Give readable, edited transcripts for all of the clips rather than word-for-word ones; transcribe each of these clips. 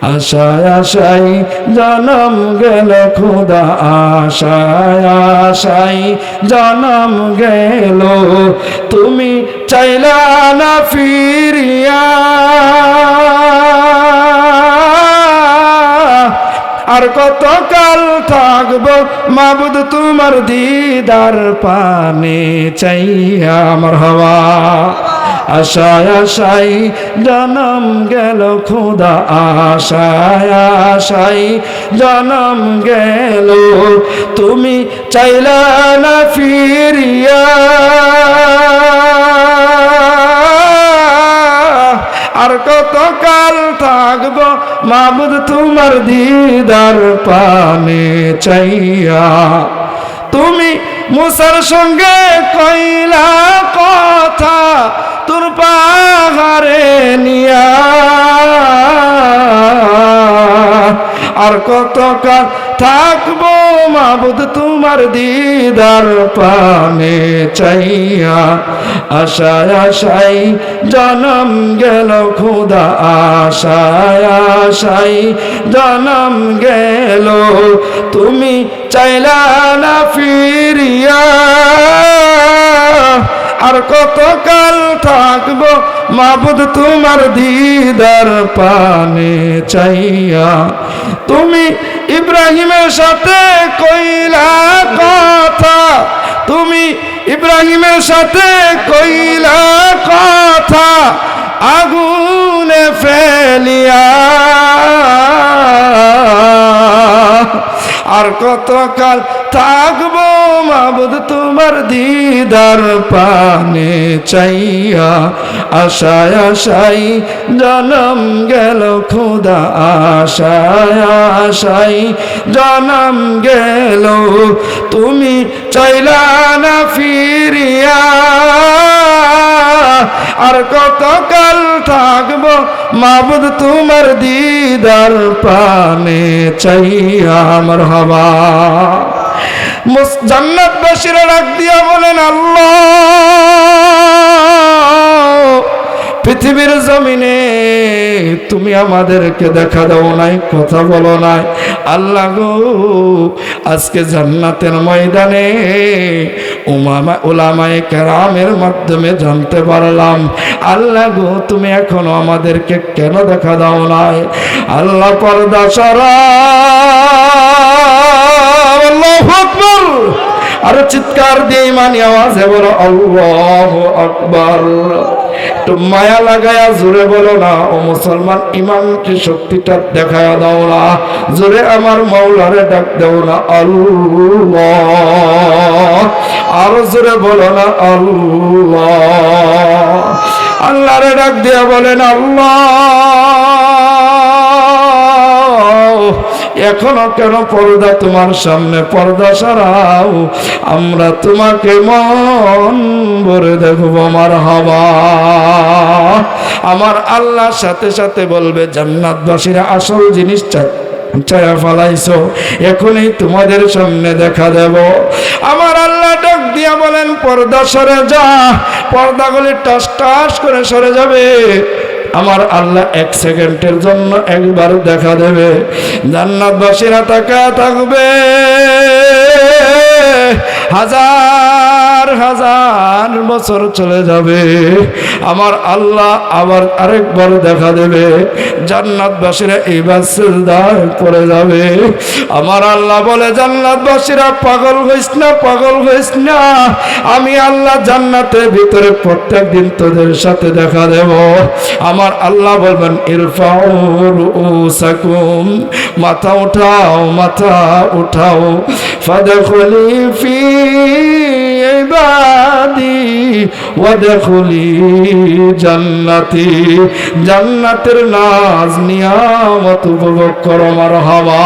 আশায় আশায় জনম গেল খোদা, আশায় আশায় জনম গেল, তুমি চাইলা না ফিরিয়া। আর কত কাল থাকবো মাবুদ তোমার দিদার পানে চাইয়া। মারহাবা। আশায় আশায় জনম গেল খোদা, আশায় আশায় জনম গেল, তুমি চাইলা না ফিরিয়া। আর কত কাল থাকবো মাবুদ তোমার দিদার পানে চাইয়া। তুমি মুসার সঙ্গে কইলা কথা তোর পাহাড়ে নিয়া। আর কত কাল থাকবো মাবুদ তোমার দিদার পানে চাইয়া। আশায় আশায় জনম গেল খোদা, আশায় আশায় জনম গেল, তুমি চাইলা না ফিরিয়া। আর কত কাল থাকবো মাবুদ তোমার দিদার পানে চাইয়া। তুমি ইব্রাহিমের সাথে কইলা কথা, তুমি ইব্রাহিমের সাথে কইলা কথা আগুনে ফেলিয়া। আর কত কাল থাকবো মাবুদ তোমার দিদার পানে চাইয়া। আশায় আশায় জনম গেল খোদা, আশায় আশায় জনম গেল, তুমি চাইলা না ফিরিয়া। আর কত কাল থাকবো মাবুদ তোমার দিদার পানে চাইয়া। মারহাবা। জান্নাতবাসীরা ডাক দিয়া বলেন, আল্লাহ পৃথিবীর জমিনে তুমি আমাদেরকে দেখা দাও নাই, কথা বলো নাই। আল্লাহ গো, আজকে জান্নাতের ময়দানে উলামায়ে কেরামের মাধ্যমে জানতে পারলাম, আল্লাহ গো তুমি এখনো আমাদেরকে কেন দেখা দাও নাই। আল্লাহ পর্দা সরাও। আল্লাহু আকবার। আর চিৎকার দিয়ে ইমানি আওয়াজে বলো আল্লাহু আকবার। একটু মায়া লাগায়া জোরে বলো না, ও মুসলমান ইমানকে শক্তিটা দেখায়া দাও না, জোরে আমার মাওলারে ডাক দাও না আল্লাহ। আরো জোরে বলো না আল্লাহ। আল্লাহরে ডাক দিয়া বলেন আল্লাহ, এখনো কেন পর্দা তোমার সামনে, পর্দা সরাও, আমরা তোমাকে মন ভরে দেখবো। মারহাবা। আমার আল্লাহর সাথে সাথে বলবে, জান্নাতবাসীরা আসল জিনিস চায়া ফালাইছো, এখনই তোমাদের সামনে দেখা দেব। আমার আল্লাহ ডাক দিয়া বলেন, পর্দা সরে যা। পর্দাগুলি টাস টাস করে সরে যাবে। আমার আল্লাহ এক সেকেন্ডের জন্য একবার দেখা দেবে। জান্নাতবাসীরা তাকায় থাকবে, হাজার হাজার বছর চলে যাবে। আমার আল্লাহ আবার আরেকবার দেখা দেবে। জান্নাতবাসীরা এইবার সিজদায় পড়ে যাবে। আমার আল্লাহ বলে, জান্নাতবাসীরা পাগল হইস না, পাগল হইস না, আমি আল্লাহ জান্নাতের ভিতরে প্রত্যেক দিন তোদের সাথে দেখা দেব। আমার আল্লাহ বলবেন, ইরফাউ রুউসাকুম, মাথা উঠাও, মাথা উঠাও, ফাদখুলি ফি ইবাদি ওয়াদখুলি জান্নাতি, জান্নাতের নাজ নিয়ামত উপভোগ করো। মারহাবা।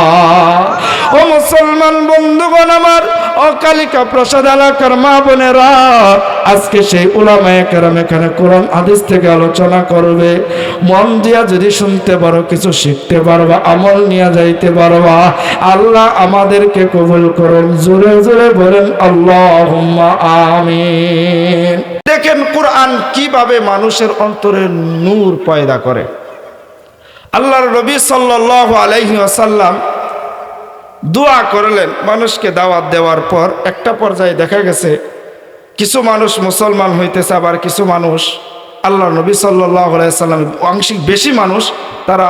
ও মুসলমান বন্ধুগণ আমার, অকালিকা প্রসাদ এলাকার মা বোনেরা, আজকে সেই উলামায়ে কেরাম এখানে কোরআন হাদিস থেকে আলোচনা করবে। মন দিয়া যদি শুনতে পারো, কিছু শিখতে পারবা, আমল নিয়ে যাইতে পারবা। আল্লাহ আমাদেরকে কবুল করুন। জোরে জোরে বলেন আল্লাহুম্মা আমিন। দেখেন কোরআন কিভাবে মানুষের অন্তরে নূর পয়দা করে। আল্লাহর নবী সাল্লাল্লাহু আলাইহি ওয়াসাল্লাম দোয়া করলেন। মানুষকে দাওয়াত দেওয়ার পর একটা পর্যায়ে দেখা গেছে কিছু মানুষ মুসলমান হইতেছে, আবার কিছু মানুষ আল্লাহর নবী সাল্লাল্লাহু আলাইহি ওয়াসাল্লাম আংশিক বেশি মানুষ তারা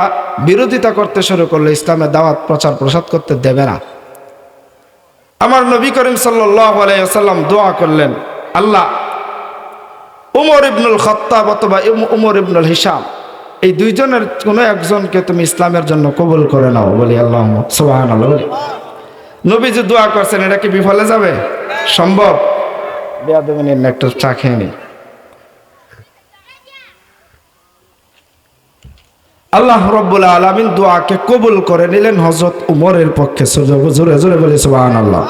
বিরোধিতা করতে শুরু করলো, ইসলামের দাওয়াত প্রচার প্রসার করতে দেবে না। আমার নবী করিম সাল্লাল্লাহু আলাইহি ওয়াসাল্লাম দোয়া করলেন, আল্লাহ উমর ইবনুল খাত্তাব অথবা উমর ইবনুল হিশাম এই দুইজনের কোনো একজনকে তুমি ইসলামের জন্য কবুল করে নাও। বলি আল্লাহুম্মা সুবহানাল্লাহ। বলি নবীজি দোয়া করছেন, এটা কি বিফলে যাবে? সম্ভব? বেয়াদবিনের একটা চা খেয়ে নি। আল্লাহ রাব্বুল আলামিন দোয়াকে কবুল করে নিলেন হযরত উমরের পক্ষে। জোরে জোরে বলি সুবহানাল্লাহ।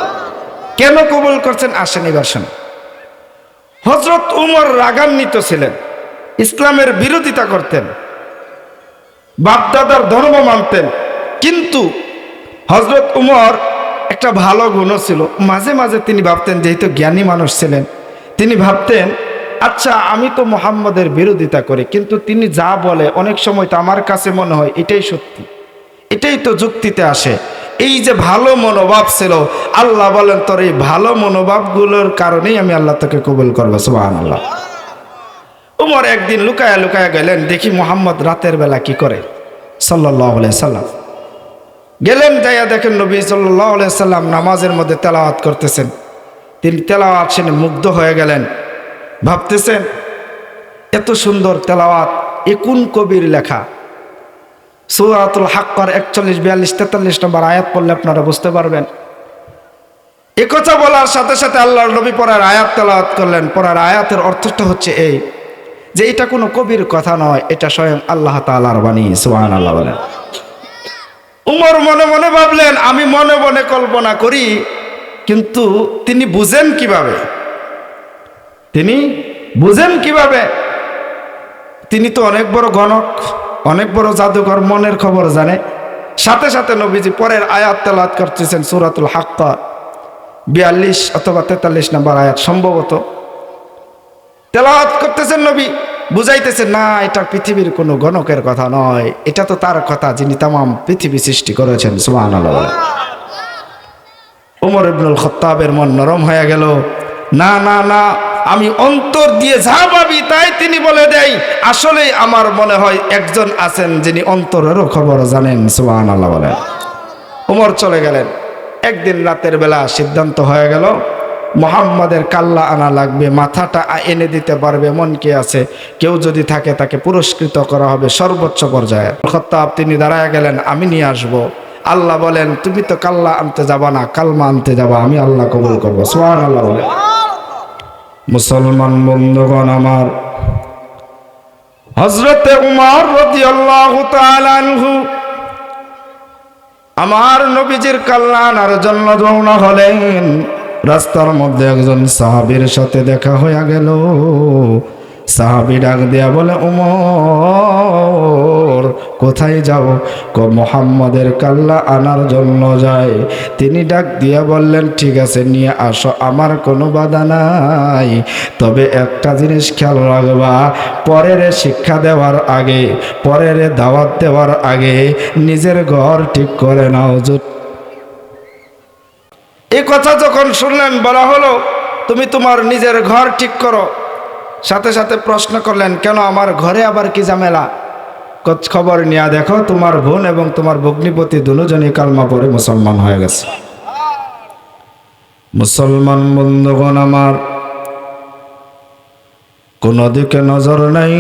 কেন কবুল করছেন আসেন এবার শুনুন। হযরত উমর রাগান্বিত ছিলেন, ইসলামের বিরোধিতা করতেন, বাপদাদার ধর্ম মানতেন, কিন্তু হযরত উমর একটা ভালো গুণ ছিল। মাঝে মাঝে তিনি ভাবতেন, যেহেতু জ্ঞানী মানুষ ছিলেন, তিনি ভাবতেন আচ্ছা আমি তো মুহাম্মদের বিরোধিতা করি, কিন্তু তিনি যা বলে অনেক সময় তো আমার কাছে মনে হয় এটাই সত্যি, এটাই তো যুক্তিতে আসে। এই যে ভালো মনোভাব ছিল, আল্লাহ বলেন তোর এই ভালো মনোভাবগুলোর কারণেই আমি আল্লাহ তোকে কবুল করবো। সুবহানাল্লাহ। উমর একদিন লুকায়া লুকায়া গেলেন, দেখি মুহাম্মদ রাতের বেলা কি করে সাল্লাল্লাহু আলাইহি সাল্লাম। গেলেন, যাইয়া দেখেন নবী সাল্লাল্লাহু আলাইহি সাল্লাম নামাজের মধ্যে তেলাওয়াত করতেছেন। তিনি তেলাওয়াত শুনে মুগ্ধ হয়ে গেলেন, ভাবতেছেন এত সুন্দর তেলাওয়াত, এ কোন কবির লেখা? সূরাতুল হাক্কার 41, 42, 43 নম্বর আয়াত পড়লে আপনারা বুঝতে পারবেন। এ কথা বলার সাথে সাথে আল্লাহর নবী পড়ার আয়াত তেলাওয়াত করলেন। পড়ার আয়াতের অর্থটা হচ্ছে এই যে এটা কোনো কবির কথা নয়, এটা স্বয়ং আল্লাহ তাআলার বাণী। সুবহানাল্লাহ বলেন। উমর মনে মনে ভাবলেন, আমি মনে মনে কল্পনা করি, কিন্তু তিনি বুঝেন কিভাবে? তিনি বুঝেন কিভাবে? তিনি তো অনেক বড় গণক, অনেক বড় জাদুকর, মনের খবর জানে। সাথে সাথে নবীজি পরের আয়াত তেলাওয়াত করতেছেন, সূরাতুল হাক্কা 42 অথবা 43 নম্বর আয়াত সম্ভবত তেলাওয়াত করতেছেন। নবী বুঝাইতেছেন, না এটা পৃথিবীর কোনো গণকের কথা নয়, এটা তো তার কথা যিনি তামাম পৃথিবী সৃষ্টি করেছেন। সুবহানাল্লাহ। ওমর ইবনুল খাত্তাবের মন নরম হয়ে গেল। না না না, আমি অন্তর দিয়ে যা ভাবি তাই তিনি বলে দেয়। আসলে আমার মনে হয় একজন আছেন যিনি অন্তরেরও খবর জানেন। সুবহানাল্লাহ বলেন। ওমর চলে গেলেন। একদিন রাতের বেলা সিদ্ধান্ত হয়ে গেল, মুহাম্মাদের কাল্লা আনা লাগবে, মাথাটা এনে দিতে পারবে এমন কে আছে? কেউ যদি থাকে তাকে পুরস্কৃত করা হবে সর্বোচ্চ পর্যায়ে। খাত্তাব তিনি দাঁড়ায় গেলেন, আমি নিয়ে আসব। আল্লাহ বলেন, তুমি তো কাল্লা আনতে যাবা না, কালমা আনতে যাবা, আমি আল্লাহ কবুল করবো। সুবহানাল্লাহ বলে। মুসলমান বন্ধুগণ আমার, হযরতে উমর রাদিয়াল্লাহু তাআলা আনহু আমার নবীজির কাল্লা আনার জন্য রওনা হলেন। রাস্তার মধ্যে একজন সাহাবীর সাথে দেখা হয়ে গেল। সাহাবী ডাক দিয়া বলে, উমর কোথায় যাও? মুহাম্মাদের কাল্লা আনার জন্য যায়। তিনি ডাক দিয়া বললেন, ঠিক আছে নিয়ে আসো, আমার কোনো বাধা নাই, তবে একটা জিনিস খেয়াল রাখবা, পরের শিক্ষা দেওয়ার আগে, পরের দাওয়াত দেওয়ার আগে নিজের ঘর ঠিক করে নাও। এই কথা যখন শুনলেন, বলা হলো তুমি তোমার নিজের ঘর ঠিক করো। সাথে সাথে প্রশ্ন করলেন, কেন আমার ঘরে আবার কি ঝামেলা? খবর নিয়ে দেখো তোমার বোন এবং তোমার ভগ্নিপতি দুজনই কালমা পড়ে মুসলমান হয়ে গেছে। মুসলমান বন্ধুগণ আমার, কোন দিকে নজর নাই।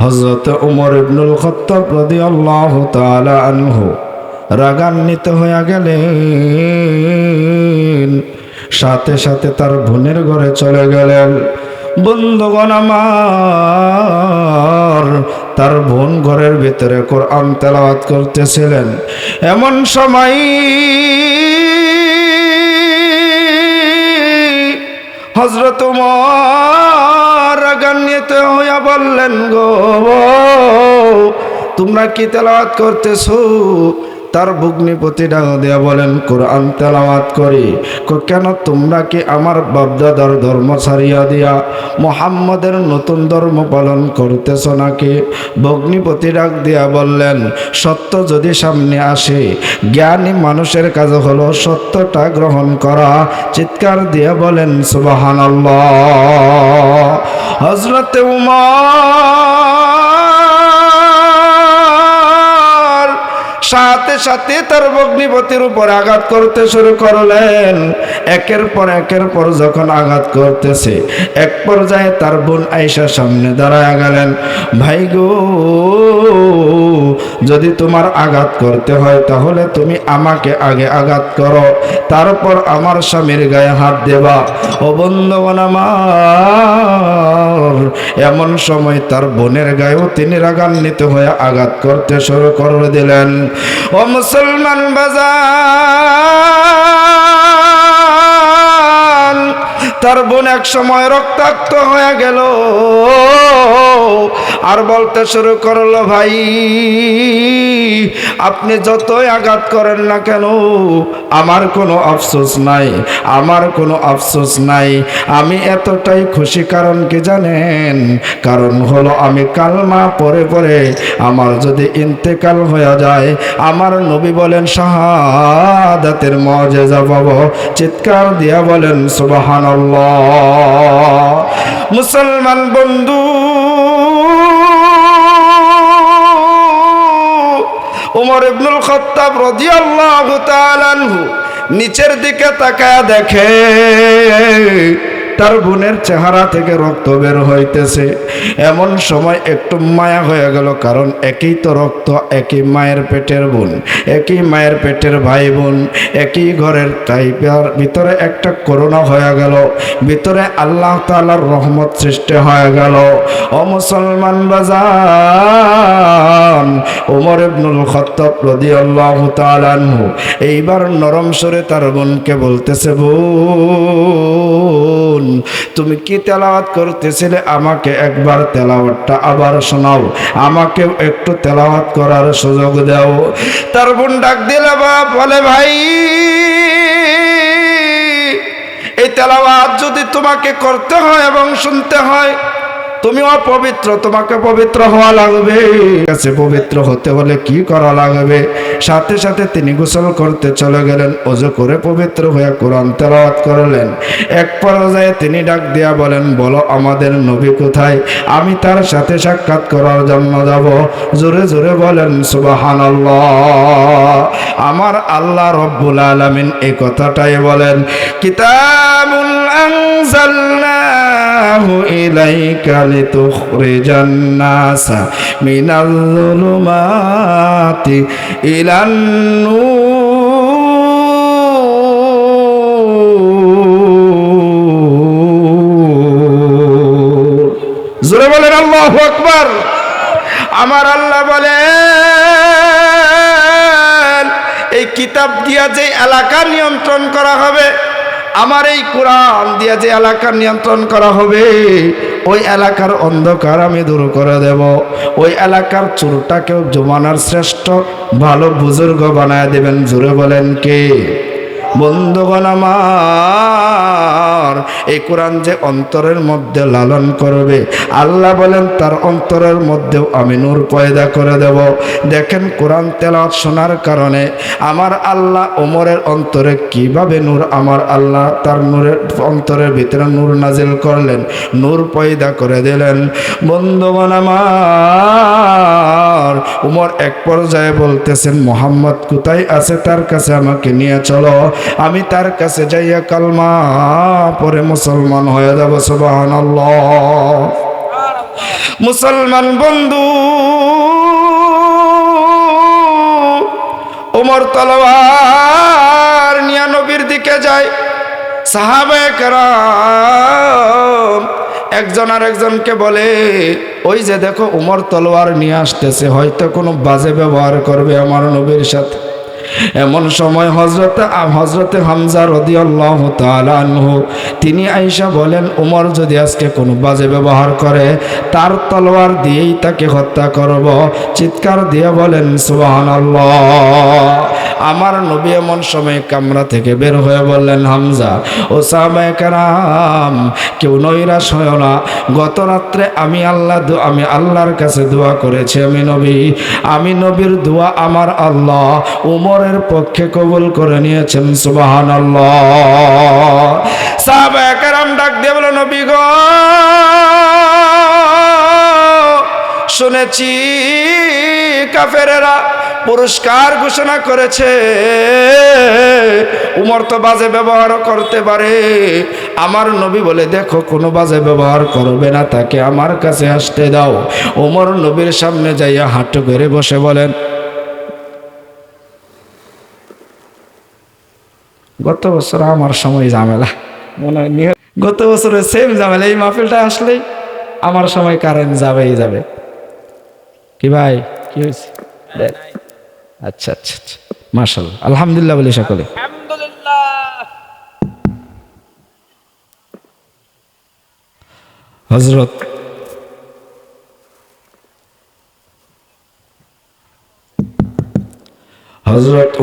হযরত উমর ইবনুল খাত্তাব রাদিয়াল্লাহু তাআলা আনহু রাগান্বিত হয়ে গেলেন। সাথে সাথে তার বোনের ঘরে চলে গেলেন। বন্ধুগণ আমার, তার বোন ঘরের ভিতরে কোরআন তেলাওয়াত করতেছিলেন। এমন সময় হযরত উমর রাগান্বিত হইয়া বললেন, গো তোমরা কি তেলাওয়াত করতেছো? তার ভগ্নিপতি ডাক দিয়া বলেন, কোরআন তেলাওয়াত করি। কেন, তোমরা কি আমার বাপদাদার ধর্ম ছাড়িয়া দিয়া মুহাম্মদের নতুন ধর্ম পালন করতেছ নাকি? ভগ্নিপতি ডাক দিয়া বললেন, সত্য যদি সামনে আসে, জ্ঞানী মানুষের কাজ হলো সত্যটা গ্রহণ করা। চিৎকার দিয়ে বলেন সুবহানাল্লাহ। হযরত উমর সাথে সাথে তার ভগ্নিপতির উপর আঘাত করতে শুরু করলেন। একের পর যখন আঘাত করতেছে, এক পর্যায়ে তার বোন আয়েশা সামনে দাঁড়ায় গেলেন। ভাই গো, যদি তোমার আঘাত করতে হয় তাহলে তুমি আমাকে আগে আঘাত করো, তারপর আমার স্বামীর গায়ে হাত দেবা। ও বন্ধুগণ আমার, এমন সময় তার বোনের গায়েও তিনি রাগান্বিত হয়ে আঘাত করতে শুরু করে দিলেন। ও মুসলমান বাজান, তার বোন এক সময় রক্তাক্ত হয়ে গেল আর বলতে শুরু করলো, ভাই আপনি যতই আঘাত করেন না কেন, আমার কোনো আফসোস নাই, আমার কোনো আফসোস নাই। আমি এতটাই খুশি, কারণ কি জানেন? কারণ হলো আমি কালমা পড়ে পড়ে আমার যদি ইন্তেকাল হয়ে যায়, আমার নবী বলেন শাহাদাতের মুআজিজা পাবো। চিৎকার দিয়া বলেন সুবহানাল্লাহ। মুসলমান বন্ধু, ওমর ইবনুল খাত্তাব রাদিয়াল্লাহু তাআলা আনহু নিচের দিকে তাকায় দেখে তার বোনের চেহারা থেকে রক্ত বের হইতেছে। এমন সময় একটু মায়া হয়ে গেল, কারণ একই তো রক্ত, একই মায়ের পেটের বোন, একই মায়ের পেটের ভাই বোন, একই ঘরের টাইপের ভিতরে একটা করোনা হয়ে গেল, ভিতরে আল্লাহ তাআলার রহমত সৃষ্টি হয়ে গেল। ও মুসলমান বাজান, ওমর ইবনুল খাত্তাব রাদিয়াল্লাহু তাআলা আনহু এইবার নরম সুরে তার বোনকে বলতেছে, বোন তুমি কি তেলাওয়াত করতেছিলে? আমাকে একবার তেলাওয়াতটা আবার শোনাও, আমাকেও একটু তেলাওয়াত করার সুযোগ দাও। তার বোন ডাক দিলে বলে, ভাই এই তেলাওয়াত যদি তোমাকে করতে হয় এবং শুনতে হয়, তুমি অপবিত্র, তোমাকে পবিত্র হওয়া লাগবে। কাছে পবিত্র হতে হলে কি করা লাগবে? সাথে সাথে তিনি গোসল করতে চলে গেলেন, ওযু করে পবিত্র হয়ে কোরআন তেলাওয়াত করলেন। এক পর্যায়ে তিনি ডাক দিয়া বলেন, বলো আমাদের নবী কোথায়? আমি তার সাথে সাক্ষাৎ করার জন্য যাব। জোরে জোরে বলেন সুবহানাল্লাহ। আমার আল্লাহ রব্বুল আলামিন এই কথাটাই বলেন, কিতাবুল আনজালনাহু ইলাইকা লিতুখরিজান নাসা মিনাল যুলুমাতি ইলান নূর। জোরে বলেন আল্লাহু আকবার। আমার আল্লাহ বলেন, এই কিতাব দিয়া যে এলাকা নিয়ন্ত্রণ করা হবে, আমার এই কোরআন দিয়া যে এলাকার নিয়ন্ত্রণ করা হবে, ওই এলাকার অন্ধকার আমি দূর করে দেব। ওই এলাকার চোরটাকেও জমানার শ্রেষ্ঠ ভালো বুজুর্গ বানায় দেবেন। জোরে বলেন কে? বন্ধুগণ আমার, এই কোরআন যে অন্তরের মধ্যে লালন করবে, আল্লাহ বলেন তার অন্তরের মধ্যেও আমি নূর পয়দা করে দেব। দেখেন কোরআন তেলাওয়াত শোনার কারণে আমার আল্লাহ ওমরের অন্তরে কিভাবে নূর, আমার আল্লাহ তার নূরের অন্তরের ভিতরে নূর নাজিল করলেন, নূর পয়দা করে দিলেন। বন্ধুগণ আমার, ওমর এক পর্যায়ে বলতেছেন, মুহাম্মদ কোথায় আছে? তার কাছে আমাকে নিয়ে চলো, আমি তার কাছে যাইয়া কালমা পরে মুসলমান হয়ে যাব। সুবহানাল্লাহ। মুসলমান বন্ধু, ওমর তলোয়ার নিয়ে নবীর দিকে যায়। সাহাবায়ে কেরাম একজন আর একজনকে বলে, ওই যে দেখো ওমর তলোয়ার নিয়ে আসতেছে, হয়তো কোনো বাজে ব্যবহার করবে আমার নবীর সাথে। এমন সময় হযরতে হামজা রাদিয়াল্লাহু তাআলা আনহু তিনি আয়েশা বলেন, ওমর যদি আজকে কোনো বাজে ব্যবহার করে তার তলোয়ার দিয়েই তাকে হত্যা করব। চিৎকার দিয়ে বলেন সুবহানাল্লাহ। আমার নবী এমন সময় কামরা থেকে বের হয়ে বললেন, হামজা ও সাহাবায়ে কেরাম, কেউ নৈরাশ হয় না। গত রাত্রে আমি আল্লাহর কাছে দোয়া করেছি, আমি নবীর দোয়া আমার আল্লাহ উমরের পক্ষে কবুল করে নিয়েছেন। সুবহানাল্লাহ। সাহাবায়ে কেরাম ডাক দিয়ে বলে, নবী গো, শুনেছি কাফেরেরা পুরস্কার ঘোষণা করেছে, উমর তো বাজে ব্যবহার করতে পারে। আমার নবী বলে, দেখো কোনো বাজে ব্যবহার করবে না, তাকে আমার কাছে আসতে দাও। উমর নবীর সামনে যাইয়া হাঁটু করে বসে বলেন, গত বছর আমার সময় ঝামেলা, মনে হয় গত বছরের সেম ঝামেলা, এই মাহফিলটা আসলেই আমার সময় কারেন্ট যাবেই যাবে। কি ভাই, কি হয়েছে? আচ্ছা আচ্ছা আচ্ছা, মাশাআল্লাহ, আলহামদুলিল্লাহ বলি সকলে। হযরত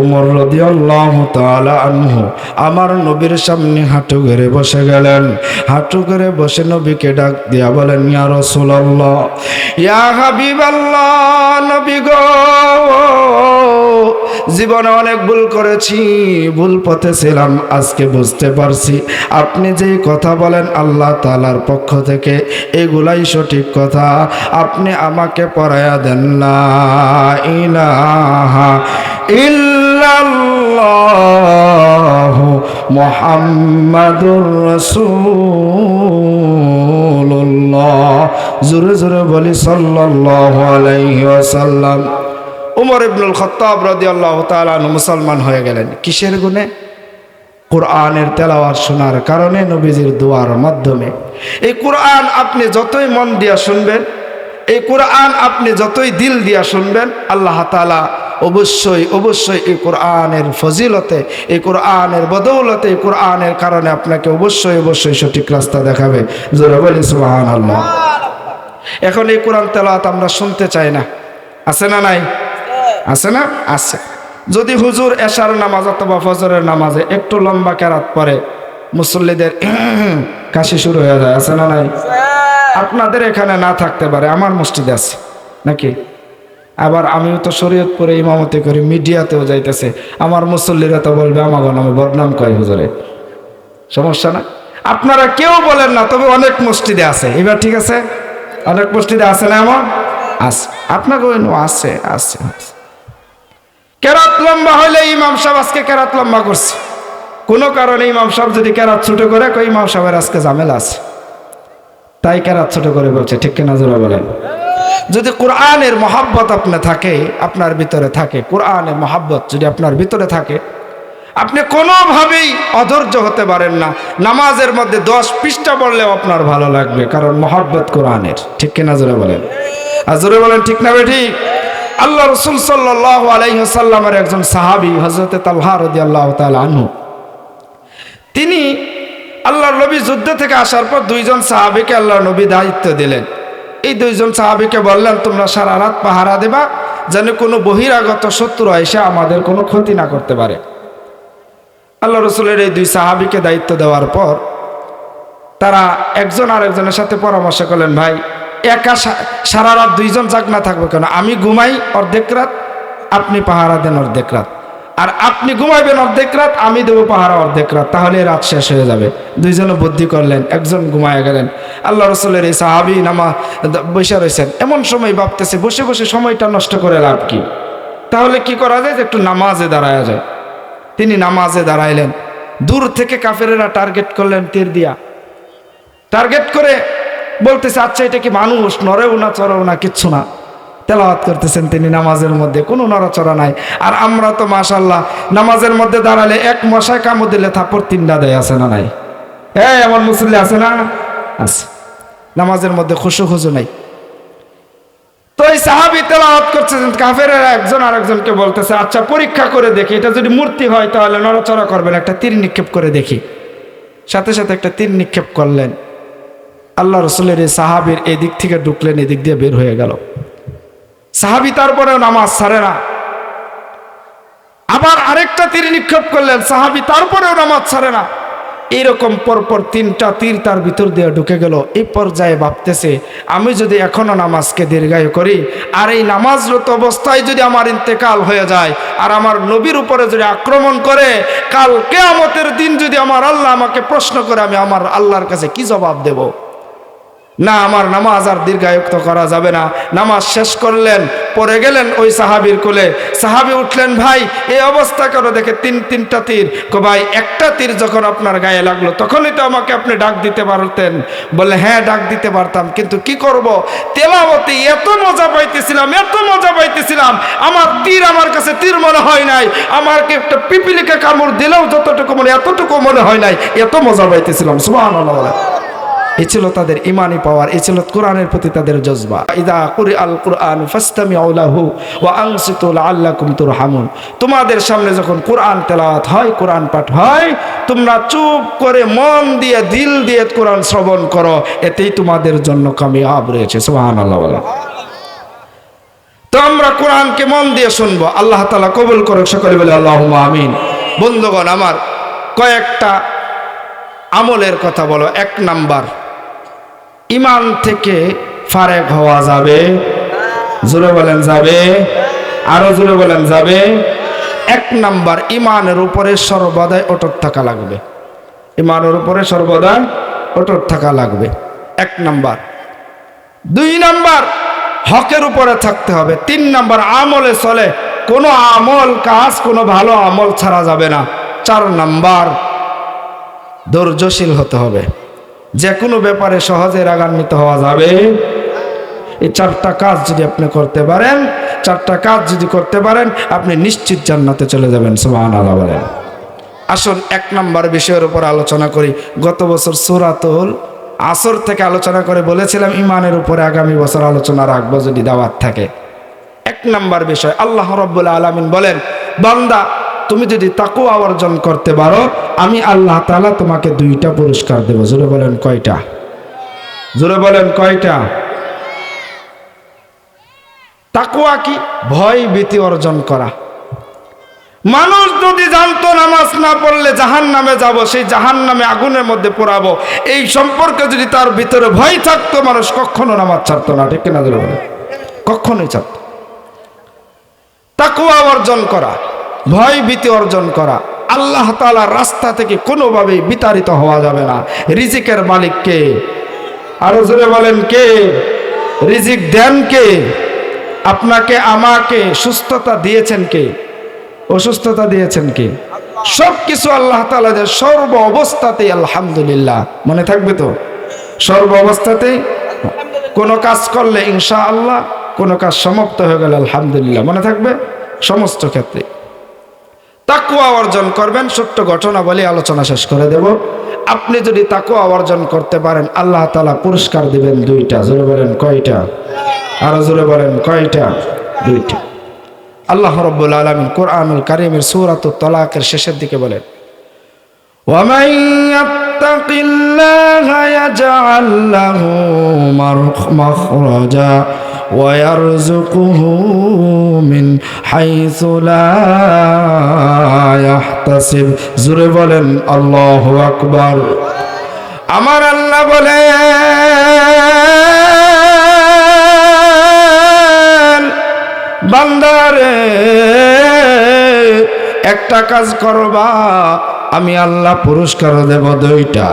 উমর রাদিয়াল্লাহু তাআলা আনহু আমার নবীর সামনে হাঁটু গেড়ে বসে গেলেন। হাঁটু গেড়ে বসে নবীকে ডাক দিয়া বলেন, ইয়া রাসূলুল্লাহ, ইয়া হাবিবাল্লাহ, নবী গো, জীবনে অনেক ভুল করেছি, ভুল পথে ছিলাম, আজকে বুঝতে পারছি আপনি যেই কথা বলেন আল্লাহ তাআলার পক্ষ থেকে এগুলাই সঠিক কথা। আপনি আমাকে পড়ায়া দেন, লা ইলাহা ইল্লাল্লাহু মুহাম্মাদুর রাসূলুল্লাহ। জোরে জোরে বলি সাল্লাল্লাহু আলাইহি ওয়াসাল্লাম। উমর ইবনুল খাত্তাব রাদিয়াল্লাহু তাআলা আনহু মুসলমান হয়ে গেলেন কিসের গুণে? কোরআনের তেলাওয়াত শোনার কারণে, নবীজির দোয়ার মাধ্যমে। এই কোরআন আপনি যতই মন দিয়া শুনবেন, এই কোরআন আপনি যতই দিল দিয়া শুনবেন, আল্লাহ তাআলা অবশ্যই অবশ্যই এই কোরআনের ফজিলতে, এই কোরআনের বদৌলতে, এই কোরআনের কারণে আপনাকে অবশ্যই অবশ্যই সঠিক রাস্তা দেখাবে। জোরে বলি সুবহানাল্লাহ। এখন এই কোরআন তেলাওয়াত আমরা শুনতে চাই না, আছে না নাই? আছে না? আছে। যদি হুজুর এশার নামাজ অথবা ফজরের নামাজে একটু লম্বা কেরাত পড়ে, মুসল্লিদের কাশি শুরু হয়ে যায়, আছে না নাই? আপনাদের এখানে না থাকতে পারে, আমার মসজিদে আছে নাকি? আবার আমিও তো শরীয়তপুরে ইমামতি করি, মিডিয়াতেও যাইতেছে, আমার মুসল্লিরা তো বলবে আমাকে নামে বদনাম করে হুজুরে, সমস্যা না? আপনারা কেউ বলেন না, তবে অনেক মসজিদে আছে। এবার ঠিক আছে, অনেক মসজিদে আছে না? এমন আছে, আপনাকে আছে আছে। কেরাত লম্বা হইলে ইমাম সাহেব আজকে কেরাত লম্বা করছে, কোনো কারণে ইমাম সাহেব যদি কেরাত ছোট করে, ইমাম সাহেবের আজকে ঝামেলা আছে, তাই কেরাত ছোট করে বলছে, ঠিক কিনা জোরে বলেন? যদি কোরআনের মহাব্বত আপনার ভিতরে থাকে, কোরআনের মহাব্বত যদি আপনার ভিতরে থাকে, আপনি কোনোভাবেই অধৈর্য হতে পারেন না। নামাজের মধ্যে 10 পৃষ্ঠা পড়লেও আপনার ভালো লাগবে, কারণ মহাব্বত কোরআনের, ঠিক কিনা জোরে বলেন? আর জোরে বলেন ঠিক না বেঠিক? আল্লাহ রাসূল সাল্লাল্লাহু আলাইহি ওয়াসাল্লামের একজন সাহাবী হযরতে তালহা রাদিয়াল্লাহু তাআলা আনহু, তিনি আল্লাহর নবী যুদ্ধ থেকে আসার পর 2 জন সাহাবীকে আল্লাহর নবী দায়িত্ব দিলেন। এই 2 জন সাহাবীকে বললেন, তোমরা সারা রাত পাহারা দেবা, যেন কোনো বহিরাগত শত্রু এসে আমাদের কোনো ক্ষতি না করতে পারে। আল্লাহ রাসূলের এই 2 সাহাবীকে দায়িত্ব দেওয়ার পর তারা একজন আরেকজনের সাথে পরামর্শ করলেন, ভাই একা সারা রাত 2 জন জাগ না থাকবো কেন? আমি ঘুমাই অর্ধেক রাত, আপনি পাহারা দেন অর্ধেক রাত, আর আপনি ঘুমাইবেন অর্ধেক রাত, আমি দেবো পাহারা অর্ধেক রাত, তাহলে রাত শেষ হয়ে যাবে। 2 জনে বুদ্ধি করলেন, একজন ঘুমায় গেলেন। আল্লাহ রাসূলের এই সাহাবী বসে রয়েছেন, এমন সময় ভাবতেছে বসে বসে সময়টা নষ্ট করে লাভ কি, তাহলে কি করা যায় যে একটু নামাজে দাঁড়ায়া যায়। তিনি নামাজে দাঁড়াইলেন, দূর থেকে কাফেরেরা টার্গেট করলেন তীর দিয়া, টার্গেট করে বলতেছে, আচ্ছা এটা কি মানুষ, নড়েও না চড়েও না, কিচ্ছু না। তেলাওয়াত করতেছেন তিনি নামাজের মধ্যে, কোনো নড়াচড়া নাই। আর আমরা তো মাশাআল্লাহ নামাজের মধ্যে দাঁড়ালে এক মশায় কামড় দিলে থাপ্পড় 3টা দেয়, আছে না নাই? এমন মুসল্লি আছে না? আছে। নামাজের মধ্যে খুশু নাই। তো এই সাহাবী তেলাওয়াত করছেন, কাফেরেরা একজন আরেকজনকে বলতেছে, আচ্ছা পরীক্ষা করে দেখি, এটা যদি মূর্তি হয় তাহলে নড়াচড়া করবেন, একটা তীর নিক্ষেপ করে দেখি। সাথে সাথে একটা তীর নিক্ষেপ করলেন। আল্লাহ রসুলের এই সাহাবীর এই দিক থেকে ঢুকলেন, এদিক দিয়ে বের হয়ে গেল। সাহাবী তারপরেও নামাজ ছাড়ে না। আবার আরেকটা তীর নিক্ষেপ করলেন, সাহাবী তারপরেও নামাজ ছাড়ে না। এইরকম পরপর 3টা তীর তার ভিতর দিয়ে ঢুকে গেল। এই পর্যায়ে ভাবতেছে, আমি যদি এখনো নামাজকে দীর্ঘায়ু করি, আর এই নামাজরত অবস্থায় যদি আমার ইন্তেকাল হয়ে যায়, আর আমার নবীর উপরে যদি আক্রমণ করে, কাল কিয়ামতের দিন যদি আমার আল্লাহ আমাকে প্রশ্ন করে, আমি আমার আল্লাহর কাছে কি জবাব দেব? না, আমার নামাজ আর দীর্ঘায়ুক্ত করা যাবে না। নামাজ শেষ করলেন, পড়ে গেলেন ওই সাহাবীর কোলে। সাহাবী উঠলেন, ভাই এই অবস্থা করো, দেখে 3টা তীর। ভাই একটা তীর যখন আপনার গায়ে লাগলো তখনই তো আমাকে আপনি ডাক দিতে পারতেন। বলে, হ্যাঁ ডাক দিতে পারতাম, কিন্তু কি করব, তেলাওয়াতে এত মজা পাইতেছিলাম, এত মজা পাইতেছিলাম, আমার তীর আমার কাছে তীর মনে হয় নাই। আমাকে একটা পিপিলিকে কামড় দিলেও যতটুকু মনে, এতটুকু মনে হয় নাই, এত মজা পাইতেছিলাম। সুবহানাল্লাহ। এই ছিল তাদের ইমানি পাওয়ার, এই ছিল কোরআনের প্রতি তাদের জজবা। ইদা কুরিআল কুরআন ফাসতামিউ লাহু ওয়া আনসিতু লাআল্লাকুম তুরহামুন। তোমাদের সামনে যখন কোরআন তেলাওয়াত হয়, কোরআন পাঠ হয়, তোমরা চুপ করে মন দিয়ে, দিল দিয়ে কোরআন শ্রবণ করো, এতেই তোমাদের জন্য কামিয়াব রয়েছে। সুবহানাল্লাহ। তো আমরা কোরআনকে মন দিয়ে শুনবো, আল্লাহ তাআলা কবুল করুক, সকলে বলে আল্লাহুম্মা আমিন। বন্ধুগণ আমার, কয়েকটা আমলের কথা বলো। 1 নাম্বার, ইমান থেকে ফারেক হওয়া যাবে। জোরে বলেন যাবে, আরো জোরে বলেন যাবে। 1 নাম্বার, ইমানের উপরে সর্বদাই অটুট থাকা লাগবে। ইমানের উপরে সর্বদাই অটুট থাকা লাগবে, 1 নাম্বার। 2 নাম্বার, হকের উপরে থাকতে হবে। 3 নাম্বার, আমলে চলে, কোনো আমল কাজ, কোনো ভালো আমল ছাড়া যাবে না। 4 নাম্বার, ধৈর্যশীল হতে হবে। যে কোনো ব্যাপারে সহজে রাগান্বিত হওয়া যাবে। এই 4টা কাজ যদি আপনি করতে পারেন, 4টা কাজ যদি করতে পারেন, আপনি নিশ্চিত জান্নাতে চলে যাবেন। সুবহানাল্লাহ বলেন। আসুন 1 নাম্বার বিষয়ের উপর আলোচনা করি। গত বছর সূরাতুল আসর থেকে আলোচনা করে বলেছিলাম, ইমানের উপরে আগামী বছর আলোচনা রাখবো যদি দাওয়াত থাকে। 1 নাম্বার বিষয়, আল্লাহ রাব্বুল আলামিন বলেন, বান্দা তুমি যদি তাকওয়া অর্জন করতে পারো, আমি আল্লাহ তাআলা তোমাকে 2টা পুরস্কার দেব। জোরে বলেন কয়টা? জোরে বলেন কয়টা? তাকওয়া কি? ভয় ভীতি অর্জন করা। মানুষ যদি জানতো নামাজ না পড়লে জাহান্নামে যাব, সেই জাহান্নামে আগুনের মধ্যে পোড়াবো, এই সম্পর্কে যদি তার ভিতরে ভয় থাকতো, মানুষ কখনো নামাজ ছাড়তো না। ঠিক কিনা? জোরে বলেন, কখনোই ছাড়তো। তাকওয়া অর্জন করা, ভয় ভীতি অর্জন করা, আল্লাহ তাআলার রাস্তা থেকে কোনোভাবেই বিতাড়িত হওয়া যাবে না। রিজিকের মালিক কে? আরো জোরে বলেন কে? রিজিক দেন কে? আপনাকে আমাকে সুস্থতা দিয়েছেন কে? অসুস্থতা দিয়েছেন কে? সব কিছু আল্লাহ তাআলা দেন, সর্ব অবস্থাতেই আলহামদুলিল্লাহ। মনে থাকবে তো? সর্ব অবস্থাতেই কোনো কাজ করলে ইনশাআল্লাহ, কোনো কাজ সমাপ্ত হয়ে গেলে আলহামদুলিল্লাহ, মনে থাকবে সমস্ত ক্ষেত্রে। তাকওয়া অর্জন করবেন। ছোট্ট ঘটনা বলে আলোচনা শেষ করে দেব। আপনি যদি তাকওয়া অর্জন করতে পারেন, আল্লাহ তাআলা পুরস্কার দিবেন 2টা। জোরে বলেন কয়টা? আরো জোরে বলেন কয়টা? 2টা। আল্লাহ রাব্বুল আলামিন কোরআনুল কারীমের সূরাতুত তালাকের শেষের দিকে বলেন, ওয়ামান ইয়াত্তাকিল্লাহা ইয়াজআল লাহু মাখরাজা ويرزقه من حيث لا يحتسب। জোরে বলেন আল্লাহু আকবার। আমার আল্লাহ বলেন, বান্দারে একটা কাজ করবা, আমি আল্লাহ পুরস্কার দেব 2টা।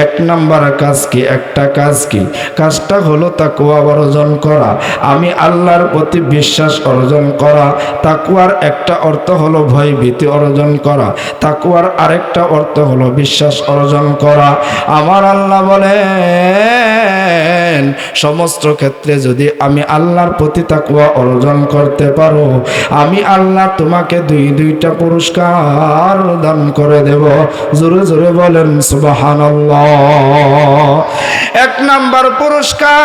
1 নাম্বার কাজ কি? একটা কাজ কি? কাজটা হলো তাকওয়া অর্জন করা, আমি আল্লাহর প্রতি বিশ্বাস অর্জন করা। তাকওয়ার একটা অর্থ হলো ভয় ভীতি অর্জন করা, তাকওয়ার আরেকটা অর্থ হলো বিশ্বাস অর্জন করা। আমার আল্লাহ বলেন, সমস্ত ক্ষেত্রে যদি আমি আল্লাহর প্রতি তাকওয়া অর্জন করতে পারো, আমি আল্লাহ তোমাকে 2টা পুরস্কার দান করে দেব। জোরে জোরে বলেন সুবহানাল্লাহ। 1 নাম্বার পুরস্কার,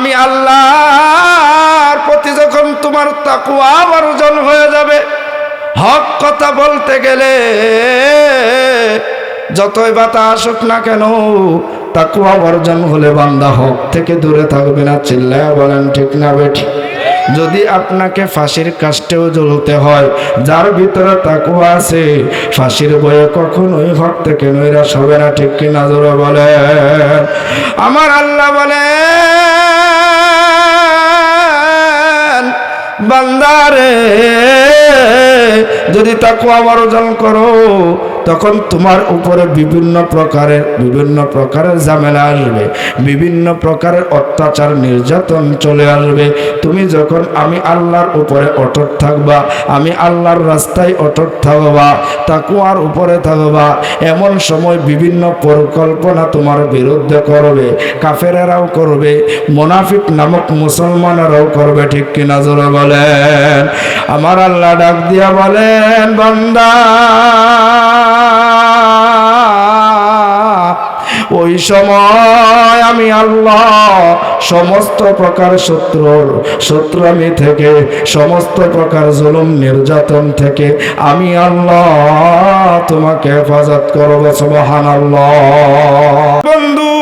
আমি আল্লাহর প্রতি যখন তোমার তাকওয়া অর্জন হয়ে যাবে, হক কথা বলতে গেলে যতই বাতা আসুক না কেন, তাকওয়া অর্জন হলে বান্দা হক থেকে দূরে থাকবে না। চিল্লায়া বলেন ঠিক না বেঠিক? যদি আপনাকে ফাঁসির কাষ্টেও জ্বলতে হয়, যার ভিতরে তাকওয়া আছে, ফাঁসির ভয়ে কখনোই হক থেকে নৈরাশ হবে না। ঠিক কি না জোরে বলেন? আমার আল্লাহ বলেন, বান্দারে যদি তাকওয়া অর্জন করো, তখন তোমার উপরে বিভিন্ন প্রকারের ঝামেলা আসবে, বিভিন্ন প্রকারের অত্যাচার নির্যাতন চলে আসবে। তুমি যখন আমি আল্লাহর উপরে অটুট থাকবা, আমি আল্লাহর রাস্তায় অটুট থাকবা, তাকওয়ার উপরে থাকবা, এমন সময় বিভিন্ন পরিকল্পনা তোমার বিরুদ্ধে করবে, কাফেরেরাও করবে, মুনাফিক নামক মুসলমানেরাও করবে। ঠিক কিনা জোরে বলেন? আমার আল্লাহ ডাক দিয়া বলেন, বান্দা ওই সময় আমি আল্লাহ সমস্ত প্রকার শত্রুমি থেকে, সমস্ত প্রকার জুলুম নির্যাতন থেকে আমি আল্লাহ তোমাকে হেফাজত করব। সুবহানাল্লাহ। বন্ধু,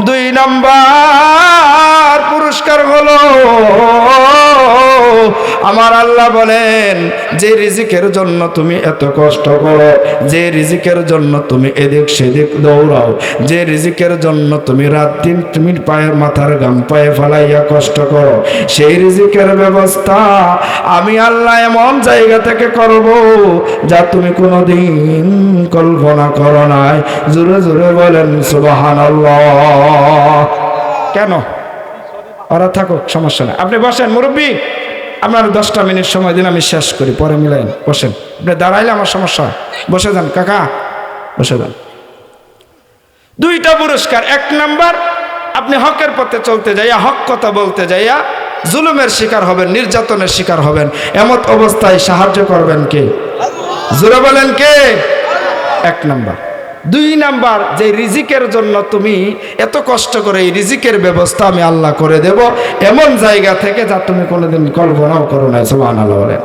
2 নাম্বার পুরস্কার হলো, আমার আল্লাহ বলেন, যে রিজিকের জন্য তুমি এত কষ্ট করো, যে রিজিকের জন্য তুমি এদিক সেদিক দৌড়াও, যে রিজিকের জন্য তুমি রাত দিন তুমি পায়ের মাথার গাম পায়ে ফেলাইয়া কষ্ট করো, সেই রিজিকের ব্যবস্থা আমি আল্লাহ এমন জায়গা থেকে করব যা তুমি কোনোদিন কল্পনা করো নাই। জোরে জোরে বলেন সুবহানাল্লাহ। কেন? ওরা থাকুক, সমস্যা নাই, আপনি বসেন। মুরব্বী, আপনার 10টা মিনিট সময় দিন, আমি শেষ করি, পরে মিলাইন। বসেন। আপনি দাঁড়াইলে আমার সমস্যা হয়। বসে যান কাকা, বসে যান। 2টা পুরস্কার। 1 নাম্বার, আপনি হকের পথে চলতে যাইয়া, হক কথা বলতে যাইয়া জুলুমের শিকার হবেন, নির্যাতনের শিকার হবেন, এমত অবস্থায় সাহায্য করবেন কে? জোরে বলেন কে? 1 নাম্বার। 2 নাম্বার, যে রিজিকের জন্য তুমি এত কষ্ট করে, এই রিজিকের ব্যবস্থা আমি আল্লাহ করে দেব এমন জায়গা থেকে যা তুমি কোনোদিন কল্পনাও করো না। সুবহানাল্লাহ বলেন।